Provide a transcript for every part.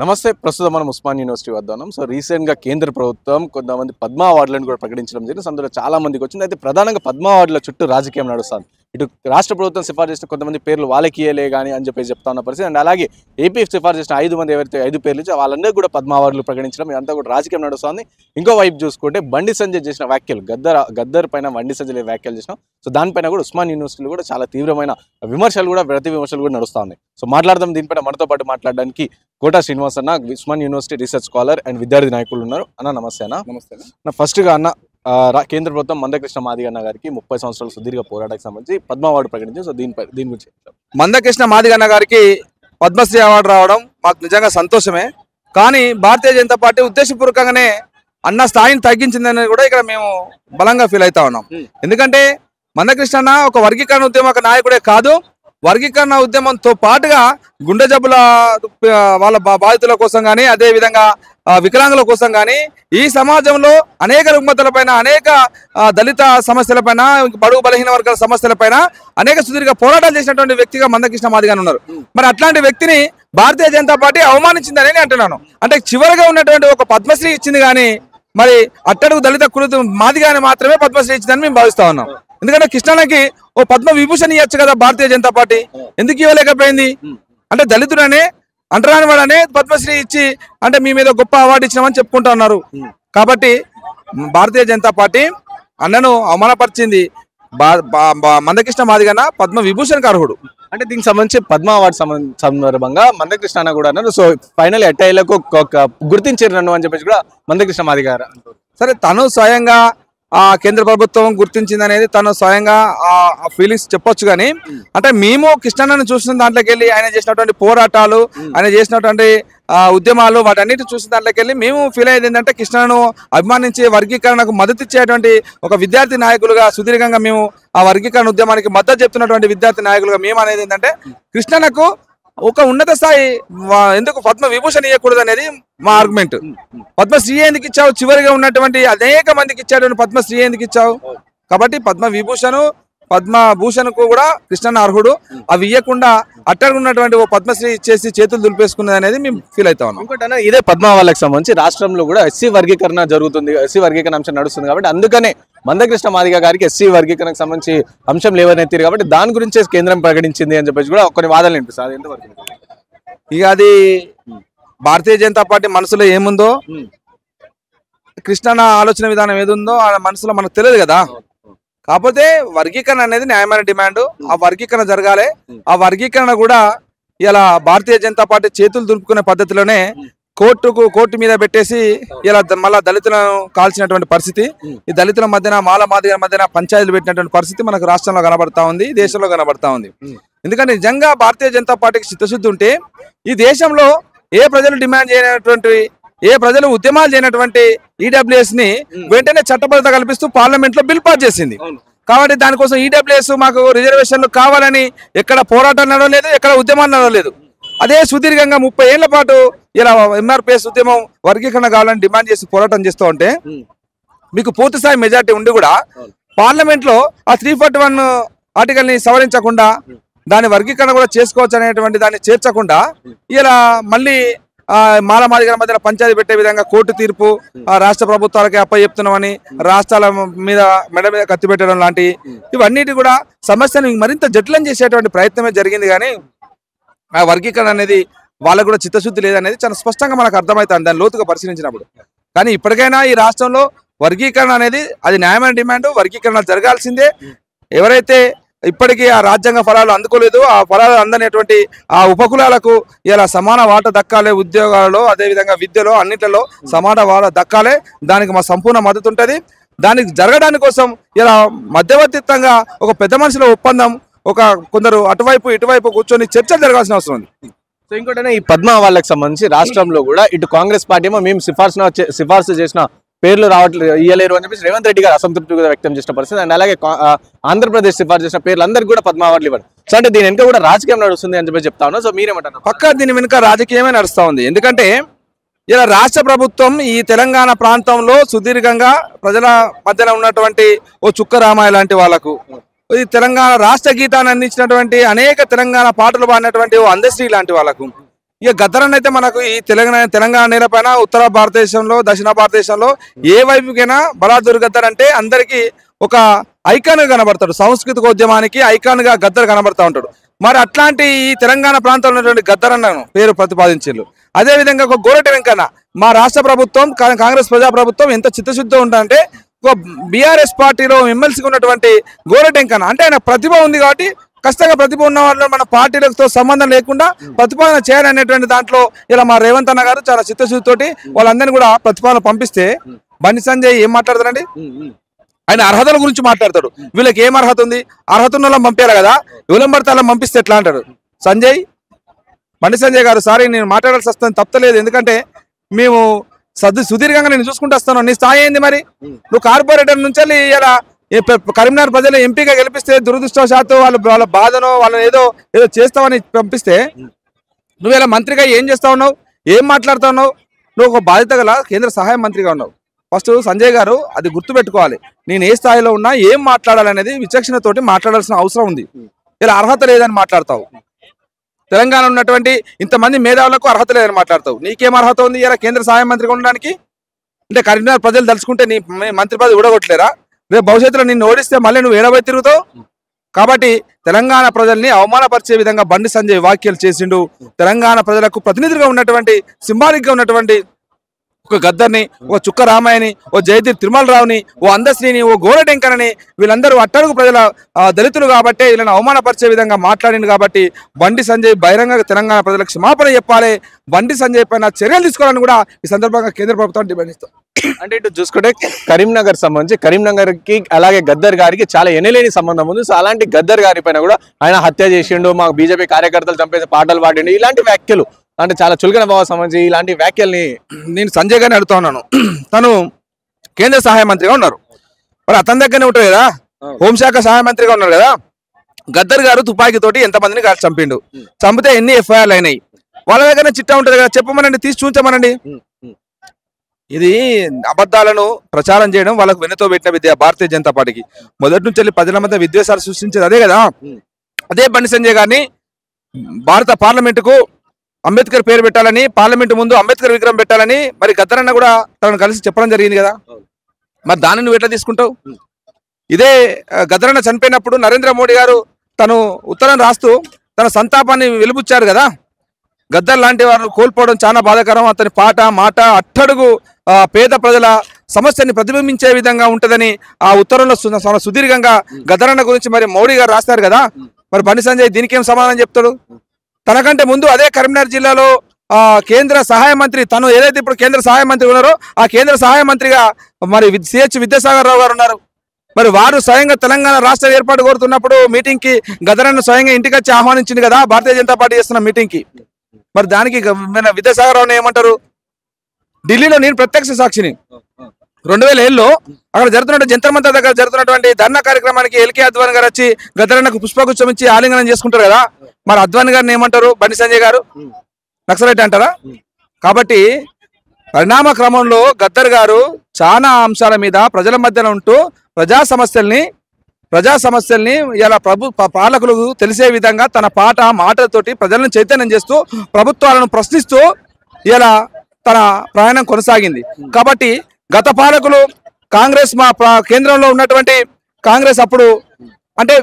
నమస్తే. ప్రస్తుతం మనం ఉస్మాన్ యూనివర్సిటీ వద్ద ఉన్నాం. సో రీసెంట్గా కేంద్ర ప్రభుత్వం కొంతమంది పద్మ అవార్డులను కూడా ప్రకటించడం జరిగింది. అందులో చాలా మందికి వచ్చింది. అయితే ప్రధానంగా పద్మ అవార్డుల చుట్టూ రాజకీయం నడుస్తుంది. ఇటు రాష్ట్ర ప్రభుత్వం సిఫార్సు చేసిన కొంతమంది పేర్లు వాళ్ళకి ఇయ్యలే కానీ అని చెప్పేసి చెప్తా ఉన్న పరిస్థితి. అండ్ అలాగే ఏపీ సిఫార్సు చేసిన 5 మంది ఎవరైతే 5 పేర్లు ఇచ్చి వాళ్ళందరూ కూడా పద్మ అవార్డులు ప్రకటించడం ఇదంతా కూడా రాజకీయం నడుస్తుంది. ఇంకో వైపు చూసుకుంటే బండి సంజయ్ చేసిన వ్యాఖ్యలు గద్దర్ పైన బండి సంజయ్ వ్యాఖ్యలు చేసినాం. సో దానిపైన కూడా ఉస్మాన్ యూనివర్సిటీలో కూడా చాలా తీవ్రమైన విమర్శలు కూడా ప్రతి విమర్శలు కూడా నడుస్తూ ఉన్నాయి. సో మాట్లాడదాం దీనిపైన మనతో పాటు మాట్లాడడానికి కోటా శ్రీనివాస్ అన్న, Osman university research scholar and విద్యార్థి నాయకులు ఉన్నారు. అన్న నమస్తే అన్న. నమస్తే. ఫస్ట్గా అన్న, కేంద్ర ప్రభుత్వం మందకృష్ణ మాదిగ అన్న గారికి 30 సంవత్సరాల సుదీర్ఘ పోరాటానికి సంబంధించి పద్మ అవార్డు ప్రకటించింది. సో దీని గురించి మందకృష్ణ మాదిగన్న గారికి పద్మశ్రీ అవార్డు రావడం మాకు నిజంగా సంతోషమే. కానీ భారతీయ జనతా పార్టీ ఉద్దేశపూర్వకంగానే అన్న స్థాయిని తగ్గించిందని కూడా ఇక్కడ మేము బలంగా ఫీల్ అవుతా ఉన్నాం. ఎందుకంటే మందకృష్ణ ఒక వర్గీకరణ ఉద్యమ నాయకుడే కాదు, వర్గీకరణ ఉద్యమంతో పాటుగా గుండె జబ్బుల వాళ్ళ బాధితుల కోసం కానీ, అదేవిధంగా వికలాంగుల కోసం కానీ, ఈ సమాజంలో అనేక రుగ్మతలపైన, అనేక దళిత సమస్యలపైన, బడుగు బలహీన వర్గాల సమస్యలపైన అనేక సుదీర్ఘ పోరాటాలు చేసినటువంటి వ్యక్తిగా మందకృష్ణ మాదిగ ఉన్నారు. మరి అట్లాంటి వ్యక్తిని భారతీయ జనతా పార్టీ అవమానించిందని నేను అంటున్నాను. అంటే చివరిగా ఉన్నటువంటి ఒక పద్మశ్రీ ఇచ్చింది కానీ మరి అట్టడుగు దళిత కుల మాదిగాని మాత్రమే పద్మశ్రీ ఇచ్చిందని మేము భావిస్తా ఉన్నాం. ఎందుకంటే కృష్ణన్నకి ఓ పద్మ విభూషణ్ ఇవ్వచ్చు కదా భారతీయ జనతా పార్టీ, ఎందుకు ఇవ్వలేకపోయింది? అంటే దళితుడనే అంటరాని వాడనే పద్మశ్రీ ఇచ్చి అంటే మీ మీద గొప్ప అవార్డు ఇచ్చినామని చెప్పుకుంటా ఉన్నారు. కాబట్టి భారతీయ జనతా పార్టీ అన్నను అవమానపరిచింది. మందకృష్ణ మాదిగన్న పద్మ విభూషణ్ అర్హుడు. అంటే దీనికి సంబంధించి పద్మ అవార్డు సందర్భంగా మందకృష్ణ అన్న కూడా అన్నారు. సో ఫైనల్ ఎట్టైలకు గుర్తించారు నన్ను అని చెప్పేసి కూడా మందకృష్ణ మాదిగ గారు. సరే, తను స్వయంగా కేంద్ర ప్రభుత్వం గుర్తించింది అనేది తను స్వయంగా ఆ ఫీలింగ్స్ చెప్పొచ్చు. కానీ అంటే మేము కృష్ణన్నను చూసిన దాంట్లోకి వెళ్ళి ఆయన చేసినటువంటి పోరాటాలు, ఆయన చేసినటువంటి ఉద్యమాలు, వాటన్నిటి చూసిన దాంట్లోకి వెళ్ళి మేము ఫీల్ అయ్యేది ఏంటంటే కృష్ణను అభిమానించి వర్గీకరణకు మద్దతు ఇచ్చేటువంటి ఒక విద్యార్థి నాయకులుగా సుదీర్ఘంగా మేము ఆ వర్గీకరణ ఉద్యమానికి మద్దతు చెప్తున్నటువంటి విద్యార్థి నాయకులుగా మేము అనేది ఏంటంటే కృష్ణన్నకు ఒక ఉన్నత స్థాయి ఎందుకు పద్మ విభూషణ్ ఇవ్వకూడదు అనేది మా ఆర్గ్యుమెంట్. పద్మశ్రీ ఎందుకు ఇచ్చావు? చివరిగా ఉన్నటువంటి అనేక మందికి ఇచ్చాడు, పద్మశ్రీ ఎందుకు ఇచ్చావు? కాబట్టి పద్మ విభూషణ్ పద్మభూషణ్ కు కూడా కృష్ణన్న అర్హుడు. అవి ఇవ్వకుండా అట్టడుగున్నటువంటి ఓ పద్మశ్రీ ఇచ్చేసి చేతులు దులిపేసుకున్నది అనేది మేము ఫీల్ అవుతా ఉన్నాం. ఇంకోటి ఇదే పద్మ వాళ్ళకి సంబంధించి రాష్ట్రంలో కూడా ఎస్సీ వర్గీకరణ జరుగుతుంది, ఎస్సీ వర్గీకరణ అంశం నడుస్తుంది. కాబట్టి అందుకనే మందకృష్ణ మాదిగ గారికి ఎస్సీ వర్గీకరణకు సంబంధించి అంశం లేవనెత్తారు. కాబట్టి దాని గురించే కేంద్రం ప్రకటించింది అని చెప్పేసి కూడా కొన్ని వాదనలు వినిపిస్తుంది. అది ఎంతవరకు? ఇక అది భారతీయ జనతా పార్టీ మనసులో ఏముందో, కృష్ణన్న ఆలోచన విధానం ఏదుందో ఆ మనసులో మనకు తెలియదు కదా. కాకపోతే వర్గీకరణ అనేది న్యాయమైన డిమాండ్. ఆ వర్గీకరణ జరగాలి. ఆ వర్గీకరణ కూడా ఇలా భారతీయ జనతా పార్టీ చేతులు దులుపుకునే పద్ధతిలోనే కోర్టు మీద పెట్టేసి ఇలా మళ్ళా దళితులను కాల్చినటువంటి పరిస్థితి, ఈ దళితుల మధ్యన మాల మాదిగల మధ్యన పంచాయతీలు పెట్టినటువంటి పరిస్థితి మనకు రాష్ట్రంలో కనబడతా ఉంది, దేశంలో కనబడతా ఉంది. ఎందుకంటే నిజంగా భారతీయ జనతా పార్టీకి చిత్తశుద్ధి ఉంటే ఈ దేశంలో ఏ ప్రజలు డిమాండ్ చేయనటువంటి, ఏ ప్రజలు ఉద్యమాలు చేయనటువంటి ఈడబ్ల్యూఎస్ ని వెంటనే చట్టబద్ధత కల్పిస్తూ పార్లమెంట్ లో బిల్ పాస్ చేసింది. కాబట్టి దానికోసం ఈడబ్ల్యూఎస్ మాకు రిజర్వేషన్లు కావాలని ఎక్కడ పోరాటం నడవలేదు, ఎక్కడ ఉద్యమాలు నడవలేదు. అదే సుదీర్ఘంగా 30 ఏళ్ల పాటు ఇలా ఎంఆర్పిఎస్ ఉద్యమం వర్గీకరణ కావాలని డిమాండ్ చేసి పోరాటం చేస్తూ ఉంటే మీకు పూర్తి స్థాయి మెజార్టీ ఉండి కూడా పార్లమెంట్ లో ఆ 341 ఆర్టికల్ ని సవరించకుండా దాని వర్గీకరణ కూడా చేసుకోవచ్చు అనేటువంటి దాన్ని చేర్చకుండా ఇలా మళ్ళీ మాల మాదిగల మధ్యన పంచాయతీ పెట్టే విధంగా కోర్టు తీర్పు రాష్ట్ర ప్రభుత్వాలకి అప్పచెప్తున్నామని, రాష్ట్రాల మీద మెడ మీద కత్తి పెట్టడం లాంటి ఇవన్నిటి కూడా సమస్యను మరింత జటిలం చేసేటువంటి ప్రయత్నమే జరిగింది. కానీ ఆ వర్గీకరణ అనేది వాళ్ళకు కూడా చిత్తశుద్ధి లేదనేది చాలా స్పష్టంగా మనకు అర్థమవుతుంది దాన్ని లోతుగా పరిశీలించినప్పుడు. కానీ ఇప్పటికైనా ఈ రాష్ట్రంలో వర్గీకరణ అనేది అది న్యాయమైన డిమాండ్, వర్గీకరణ జరగాల్సిందే. ఎవరైతే ఇప్పటికీ ఆ రాజ్యాంగ ఫలాలు అందుకోలేదు, ఆ ఫలాలు అందనేటువంటి ఆ ఉపకులాలకు ఇలా సమాన వాటా దక్కాలి. ఉద్యోగాలలో, అదేవిధంగా విద్యలో, అన్నింటిలో సమాన వాటా దక్కాలి. దానికి మా సంపూర్ణ మద్దతు ఉంటుంది. దానికి జరగడానికి కోసం ఇలా మధ్యవర్తిత్వంగా ఒక పెద్ద మనుషుల ఒప్పందం, ఒక కొందరు అటువైపు ఇటువైపు కూర్చొని చర్చలు జరగాల్సిన అవసరం ఉంది. సో ఇంకోటి ఈ పద్మ వాళ్ళకి సంబంధించి రాష్ట్రంలో కూడా ఇటు కాంగ్రెస్ పార్టీ ఏమో మేము సిఫార్సు చేసిన పేర్లు ఇయ్యలేరు అని చెప్పేసి రేవంత్ రెడ్డి గారు అసంతృప్తి కూడా వ్యక్తం చేసిన పరిస్థితి. అండ్ అలాగే ఆంధ్రప్రదేశ్ సిఫార్సు చేసిన పేర్లు అందరికీ కూడా పద్మ అవార్డులు ఇవ్వరు. సో అంటే దీని వెనుక కూడా రాజకీయం నడుస్తుంది అని చెప్పి చెప్తా ఉన్నా. సో మీరేమంటారు? పక్కా దీని వెనుక రాజకీయమే నడుస్తూ ఉంది. ఎందుకంటే ఇలా రాష్ట్ర ప్రభుత్వం ఈ తెలంగాణ ప్రాంతంలో సుదీర్ఘంగా ప్రజల మధ్యన ఉన్నటువంటి ఓ చుక్క రామాయ లాంటి వాళ్లకు, ఈ తెలంగాణ రాష్ట్ర గీతాన్ని అందించినటువంటి అనేక తెలంగాణ పాటలు పాడినటువంటి ఓ అందశ్రీ లాంటి వాళ్లకు ఇక గద్దరన్న అయితే మనకు ఈ తెలంగాణ నేల పైన ఉత్తర భారతదేశంలో దక్షిణ భారతదేశంలో ఏ వైపుకైనా బలాదూర్ గద్దర్ అంటే అందరికీ ఒక ఐకాన్ గా కనబడతాడు. సాంస్కృతికోద్యమానికి ఐకాన్ గా గద్దర్ కనబడతా ఉంటాడు. మరి అట్లాంటి ఈ తెలంగాణ ప్రాంతంలో ఉన్నటువంటి గద్దరన్నను పేరు ప్రతిపాదించారు. అదే విధంగా ఒక గోరటి వెంకన్న మా రాష్ట్ర ప్రభుత్వం కాంగ్రెస్ ప్రజా ప్రభుత్వం ఎంత చిత్తశుద్ధి ఉంటుందంటే ఒక బీఆర్ఎస్ పార్టీలో ఎమ్మెల్సీగా ఉన్నటువంటి గోరటి వెంకన్న అంటే ఆయన ప్రతిభ ఉంది కాబట్టి ఖచ్చితంగా ప్రతిభ ఉన్న వాళ్ళు మన పార్టీలతో సంబంధం లేకుండా ప్రతిపాదన చేయాలనేటువంటి దాంట్లో ఇలా మా రేవంత్ అన్న గారు చాలా చిత్తశుద్ధితోటి వాళ్ళందరినీ కూడా ప్రతిపాదన పంపిస్తే బండి సంజయ్ ఏం మాట్లాడతారండి? ఆయన అర్హతల గురించి మాట్లాడతాడు. వీళ్ళకి ఏం అర్హత ఉంది? అర్హత ఉన్న వాళ్ళని పంపారు కదా, ఎవరం పడితే అలా పంపిస్తే ఎట్లా అంటాడు సంజయ్. బండి సంజయ్ గారు సారీ నేను మాట్లాడాల్సి వస్తుంది, తప్పలేదు. ఎందుకంటే మేము సుదీర్ఘంగా నేను చూసుకుంటూ వస్తాను. నీ స్థాయి ఏంది మరి? నువ్వు కార్పొరేటర్ నుంచి ఇలా కరీంనగర్ ప్రజలు ఎంపీగా గెలిపిస్తే దురదృష్టవశాత్తు వాళ్ళ బాధను వాళ్ళని ఏదో చేస్తావని పంపిస్తే నువ్వు ఇలా మంత్రిగా ఏం చేస్తా ఉన్నావు, ఏం మాట్లాడుతా ఉన్నావు? నువ్వు ఒక బాధ్యత గల కేంద్ర సహాయ మంత్రిగా ఉన్నావు. ఫస్ట్ సంజయ్ గారు అది గుర్తుపెట్టుకోవాలి. నేను ఏ స్థాయిలో ఉన్నా ఏం మాట్లాడాలనేది విచక్షణతోటి మాట్లాడాల్సిన అవసరం ఉంది. ఇలా అర్హత లేదని మాట్లాడతావు. తెలంగాణ ఉన్నటువంటి ఇంతమంది మేధావులకు అర్హత లేదని మాట్లాడతావు. నీకేం అర్హత ఉంది ఇలా కేంద్ర సహాయ మంత్రిగా ఉండడానికి? అంటే కరీంనగర్ ప్రజలు తలుచుకుంటే నీ మంత్రి పదవి ఊడగొట్టలేరా? రేపు భవిష్యత్తులో నిన్ను ఓడిస్తే మళ్ళీ నువ్వు ఏడబై తిరుగుతావు. కాబట్టి తెలంగాణ ప్రజల్ని అవమానపరిచే విధంగా బండి సంజయ్ వ్యాఖ్యలు చేసిండు. తెలంగాణ ప్రజలకు ప్రతినిధిగా ఉన్నటువంటి సింబాలిక్ గా ఉన్నటువంటి ఒక గద్దర్ని, ఒక చుక్క రామాయని, ఓ జయదీప్ తిరుమలరావుని, ఓ అందశ్రీని, ఓ గోరటెంకనని వీళ్ళందరూ అట్టడుగు ప్రజల దళితులు కాబట్టి వీళ్ళని అవమానపరిచే విధంగా మాట్లాడింది. కాబట్టి బండి సంజయ్ బహిరంగ తెలంగాణ ప్రజలకు క్షమాపణ చెప్పాలి. బండి సంజయ్ పైన చర్యలు తీసుకోవాలని కూడా ఈ సందర్భంగా కేంద్ర ప్రభుత్వం డిమాండ్ ఇస్తాం. అంటే ఇటు చూసుకుంటే కరీంనగర్ సంబంధించి కరీంనగర్ కి అలాగే గద్దర్ గారికి చాలా ఎనలేని సంబంధం ఉంది. సో అలాంటి గద్దర్ గారి పైన కూడా ఆయన హత్య చేసిండు, మాకు బీజేపీ కార్యకర్తలు చంపేసి పాటలు పాడిండు, ఇలాంటి వ్యాఖ్యలు అంటే చాలా చులకన భావం సంబంధించి ఇలాంటి వ్యాఖ్యల్ని నేను సంజయ్ గారిని అడుగుతా ఉన్నాను. తను కేంద్ర సహాయ మంత్రిగా ఉన్నారు, మరి అతని దగ్గరనే ఉంటారు కదా, హోంశాఖ సహాయ మంత్రిగా ఉన్నారు కదా. గద్దర్ గారు తుపాకీతోటి ఎంతమందిని చంపిండు, చంపితే ఎన్ని ఎఫ్ఐఆర్లు అయినాయి, వాళ్ళ దగ్గర చిట్టా ఉంటుంది కదా, చెప్పమనండి, తీసి చూంచమనండి. ఇది అబద్ధాలను ప్రచారం చేయడం వాళ్ళకు వెనుతో పెట్టిన విద్య భారతీయ జనతా పార్టీకి. మొదటి నుంచి వెళ్ళి ప్రజల మధ్య విద్వేషాలు సృష్టించేది అదే కదా. అదే బండి సంజయ్ గారిని భారత పార్లమెంటుకు అంబేద్కర్ పేరు పెట్టాలని, పార్లమెంట్ ముందు అంబేద్కర్ విగ్రహం పెట్టాలని మరి గద్దరన్న కూడా తనను కలిసి చెప్పడం జరిగింది కదా. మరి దాన్ని నువ్వు ఎట్లా తీసుకుంటావు? ఇదే గద్దరన్న చనిపోయినప్పుడు నరేంద్ర మోడీ గారు తను ఉత్తరం రాస్తూ తన సంతాపాన్ని వెలుబుచ్చారు కదా. గద్దర్ లాంటి వారు కోల్పోవడం చాలా బాధాకరం. అతని పాట మాట అట్టడుగు పేద ప్రజల సమస్యని ప్రతిబింబించే విధంగా ఉంటదని ఆ ఉత్తరంలో సుదీర్ఘంగా గద్దరన్న గురించి మరి మోడీ గారు రాస్తారు కదా. మరి బండి సంజయ్ దీనికి ఏం సమాధానం చెప్తాడు? తనకంటే ముందు అదే కరీంనగర్ జిల్లాలో కేంద్ర సహాయ మంత్రి, తను ఏదైతే ఇప్పుడు కేంద్ర సహాయ మంత్రి ఉన్నారో ఆ కేంద్ర సహాయ మంత్రిగా మరి సిహెచ్ విద్యాసాగర్ రావు గారు ఉన్నారు. మరి వారు స్వయంగా తెలంగాణ రాష్ట్ర ఏర్పాటు కోరుతున్నప్పుడు మీటింగ్ కి గద్దరన్న స్వయంగా ఇంటికి వచ్చి ఆహ్వానించింది కదా భారతీయ జనతా పార్టీ చేస్తున్న మీటింగ్ కి. మరి దానికి విద్యాసాగర్ రావుని ఏమంటారు? ఢిల్లీలో నేను ప్రత్యక్ష సాక్షిని. 2007లో అక్కడ జరుగుతున్న జంతర్ మంతర్ దగ్గర జరుగుతున్నటువంటి ధర్నా కార్యక్రమానికి ఎల్కే అద్వానీ గారు వచ్చి గద్దరన్నకు పుష్పగుచ్చం ఇచ్చి ఆలింగనం చేసుకుంటారు కదా. మరి అద్వానీ గారిని ఏమంటారు బండి సంజయ్ గారు? నక్సలైట్ అంటారా? కాబట్టి పరిణామ క్రమంలో గద్దర్ గారు చాలా అంశాల మీద ప్రజల మధ్యన ఉంటూ ప్రజా సమస్యల్ని ఇలా పాలకులకు తెలిసే విధంగా తన పాట మాటలతోటి ప్రజలను చైతన్యం చేస్తూ ప్రభుత్వాలను ప్రశ్నిస్తూ ఇలా తన ప్రయాణం కొనసాగింది. కాబట్టి గత పాలకులు కాంగ్రెస్ మా కేంద్రంలో ఉన్నటువంటి కాంగ్రెస్ అప్పుడు అంటే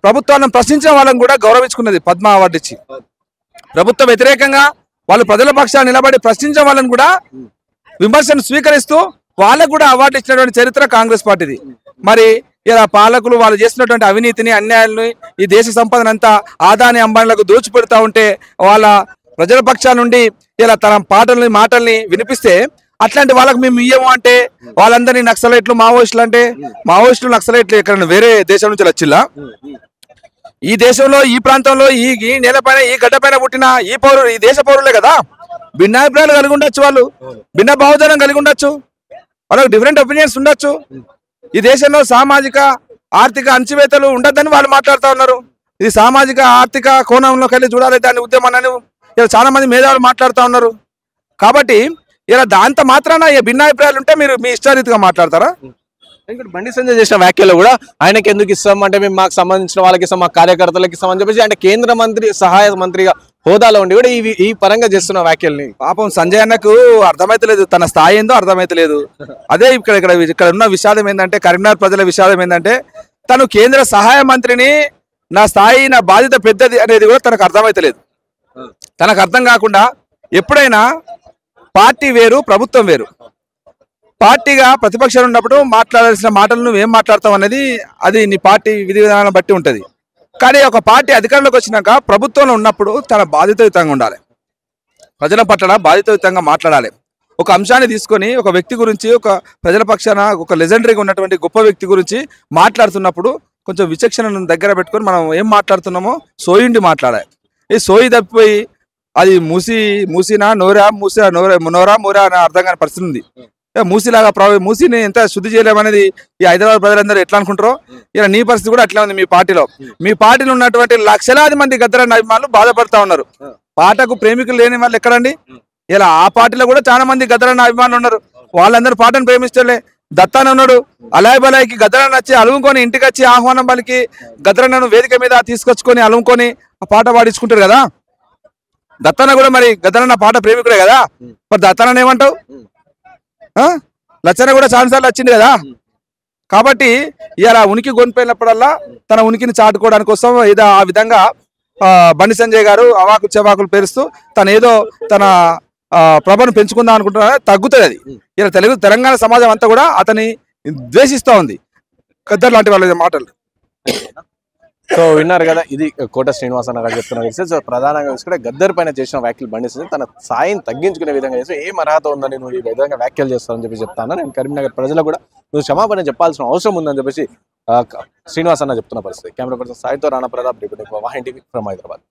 ప్రభుత్వాలను ప్రశ్నించిన వాళ్ళని కూడా గౌరవించుకున్నది పద్మ అవార్డు ఇచ్చి. ప్రభుత్వ వ్యతిరేకంగా వాళ్ళు ప్రజల పక్షాన్ని నిలబడి ప్రశ్నించిన వాళ్ళని కూడా విమర్శను స్వీకరిస్తూ వాళ్ళకు కూడా అవార్డు ఇచ్చినటువంటి చరిత్ర కాంగ్రెస్ పార్టీది. మరి ఇలా పాలకులు వాళ్ళు చేసినటువంటి అవినీతిని, అన్యాయాలని, ఈ దేశ సంపదనంతా ఆదాని అంబానీలకు దోచిపెడతా ఉంటే వాళ్ళ ప్రజల పక్షాల నుండి ఇలా తన మాటల్ని వినిపిస్తే అట్లాంటి వాళ్ళకి మేము ఇయ్యము అంటే వాళ్ళందరినీ నక్సలైట్లు, మావోయిస్టులు అంటే మావోయిస్టులు, నక్సలైట్లు ఎక్కడ వేరే దేశం నుంచి వచ్చిల్లా? ఈ దేశంలో, ఈ ప్రాంతంలో, ఈ నేలపైన, ఈ గడ్డపైన పుట్టిన ఈ దేశ పౌరులే కదా. భిన్నాభిప్రాయాలు కలిగి ఉండొచ్చు, వాళ్ళు భిన్న భావజాలం కలిగి ఉండొచ్చు, వాళ్ళకి డిఫరెంట్ ఒపీనియన్స్ ఉండొచ్చు. ఈ దేశంలో సామాజిక ఆర్థిక అణచివేతలు ఉండద్దని వాళ్ళు మాట్లాడుతూ ఉన్నారు. ఇది సామాజిక ఆర్థిక కోణంలోకి వెళ్ళి చూడాలి దాని ఉద్యమాన్ని ఇలా చాలా మంది మేధావులు మాట్లాడుతూ ఉన్నారు. కాబట్టి ఇలా దాంతో మాత్రాన భిన్నాభిప్రాయాలు ఉంటే మీరు మీ ఇష్టారీతిగా మాట్లాడతారా? బండి సంజయ్ చేసిన వ్యాఖ్యలు కూడా ఆయనకి ఎందుకు ఇస్తాం అంటే మేము మాకు సంబంధించిన వాళ్ళకి ఇస్తాం, మా కార్యకర్తలకు ఇస్తాం అని చెప్పేసి అంటే కేంద్ర మంత్రి సహాయ మంత్రిగా హోదాలో ఉండి కూడా ఈ పరంగా చేస్తున్న వ్యాఖ్యల్ని పాపం సంజయ్ అన్నకు అర్థమైతలేదు, తన స్థాయి ఏందో అర్థమైతలేదు. అదే ఇక్కడ ఉన్న విషాదం ఏంటంటే, కరీంనగర్ ప్రజల విషాదం ఏంటంటే, తను కేంద్ర సహాయ మంత్రిని, నా స్థాయి నా బాధ్యత పెద్దది అనేది కూడా తనకు అర్థమైతలేదు. తనకు అర్థం కాకుండా ఎప్పుడైనా పార్టీ వేరు ప్రభుత్వం వేరు. పార్టీగా ప్రతిపక్షాలు ఉన్నప్పుడు మాట్లాడాల్సిన మాటలు నువ్వేం మాట్లాడతావు అనేది అది నీ పార్టీ విధి విధానాలను బట్టి ఉంటుంది. కానీ ఒక పార్టీ అధికారంలోకి వచ్చినాక ప్రభుత్వంలో ఉన్నప్పుడు తన బాధ్యతాయుతంగా ఉండాలి, ప్రజల పట్ల బాధ్యతాయుతంగా మాట్లాడాలి. ఒక అంశాన్ని తీసుకొని ఒక వ్యక్తి గురించి, ఒక ప్రజల పక్షాన ఒక లెజెండరీగా ఉన్నటువంటి గొప్ప వ్యక్తి గురించి మాట్లాడుతున్నప్పుడు కొంచెం విచక్షణను దగ్గర పెట్టుకొని మనం ఏం మాట్లాడుతున్నామో సోయిండి మాట్లాడాలి. ఈ సోయి తప్పిపోయి అది మూసినా నోరా మోరా అని అర్థం కాని పరిస్థితి ఉంది. మూసిలాగా మూసిని ఎంత శుద్ధి చేయలేమనేది ఈ హైదరాబాద్ ప్రజలందరూ ఎట్లా అనుకుంటారో ఇలా నీ పరిస్థితి కూడా అట్లా ఉంది. మీ పార్టీలో ఉన్నటువంటి లక్షలాది మంది గద్దరన్న అభిమానులు బాధపడతా ఉన్నారు. పాటకు ప్రేమికులు లేని వాళ్ళు ఎక్కడండి? ఇలా ఆ పార్టీలో కూడా చాలా మంది గద్దరన్న అభిమానులు ఉన్నారు. వాళ్ళందరూ పాటను ప్రేమిస్తలే. దత్తాన ఉన్నాడు, అలాయ్ బలాయికి గద్దరన్న వచ్చి అలుముకొని ఇంటికి వచ్చి ఆహ్వానం పలికి గద్దరన్నను వేదిక మీద తీసుకొచ్చుకొని అలుముకొని ఆ పాట పాడించుకుంటారు కదా. దత్తాన కూడా మరి గద్దరన్న పాట ప్రేమికుడే కదా. మరి దత్తానని ఏమంటావు? లచ్చన కూడా చాలాసార్లు వచ్చింది కదా. కాబట్టి ఇలా ఉనికి కొనిపోయినప్పుడల్లా తన ఉనికిని చాటుకోవడానికి కోసం ఏదో ఆ విధంగా బండి సంజయ్ గారు అవాకు చెవాకులు పేరుస్తూ తన ప్రభను పెంచుకుందాం అనుకుంటున్నా, తగ్గుతుంది అది. ఇలా తెలంగాణ సమాజం అంతా కూడా అతని ద్వేషిస్తూ ఉంది, గద్దర్ లాంటి వాళ్ళ మాటలు. సో విన్నారు కదా, ఇది కోట శ్రీనివాసన్న గారు చెప్తున్న విషయం. సో ప్రధానంగా చూసుకుంటే గద్దర్ పైన చేసిన వ్యాఖ్యలు బండి తన స్థాయిని తగ్గించుకునే విధంగా చేసి ఏం అర్హత ఉందని నువ్వు ఈ విధంగా వ్యాఖ్యలు చేస్తానని చెప్పి చెప్తాను. నేను కరీంనగర్ ప్రజలకు కూడా నువ్వు క్షమాపణ చెప్పాల్సిన అవసరం ఉందని చెప్పేసి శ్రీనివాసన్న చెప్తున్న పరిస్థితి. కెమెరా పర్సన్ సాయితో రాణా ప్రతాప్, వాహిని టీవీ ఫ్రమ్ హైదరాబాద్.